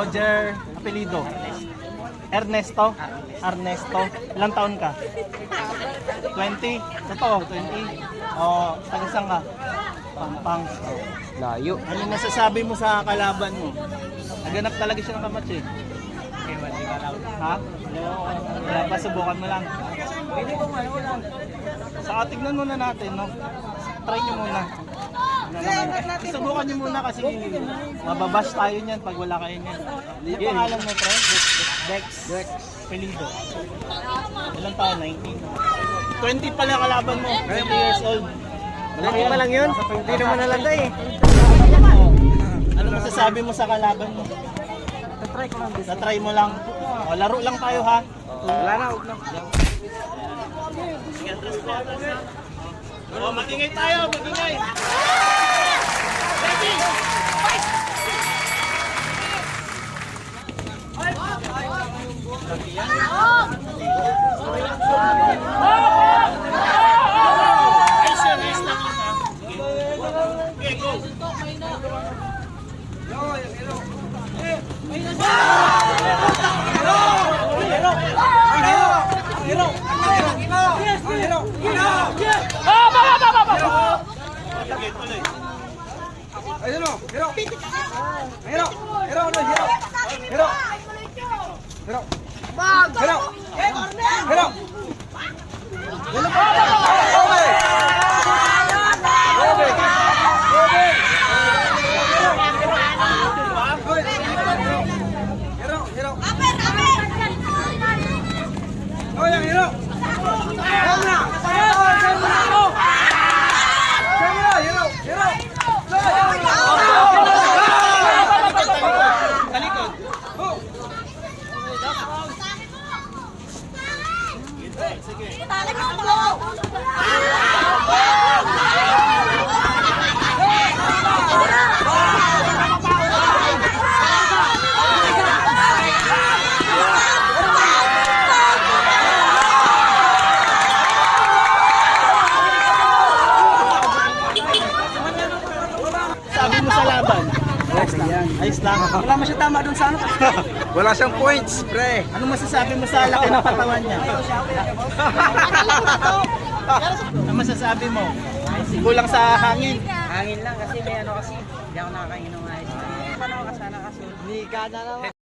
Roger, apelido. Ernesto. Ernesto. Ilang taon ka? 20? Totoo, 20. O, taga-saan ka? Pampang. Layo. Ano masasabi mo sa kalaban mo? Naganap talaga siya ng kamatch eh. Ha? Wala pa, subukan mo lang. Saka tignan muna natin, no? Try nyo muna. Subukan nyo muna kasi mababash tayo niyan pag wala kayo niyan. Yung pangalan mo, pre? Dex. Pelido. Ilang taon? 19. 20 pala kalaban mo. 20 years old. Malaki pa lang yun. Hindi naman nalanda eh. Ano masasabi mo sa kalaban mo? Tatry ko lang. Na-try mo lang. O, laro lang tayo ha. Wala na, huwag na. O, magingay tayo, magingay. Ready? Fight! Ayos yun, ayos lang yun ha. Okay, go. Sabi mo sa laban? Ayos lang. Wala man siya tama dun sa ano. Wala siyang points, pre. Ano masasabi mo sa laki ng katawan niya? Ano masasabi mo? Kulang sa hangin. Hangin lang kasi may ano kasi. Hindi ako nakakain ng ayos. Paano ka sana kaso? Hindi ka na naman.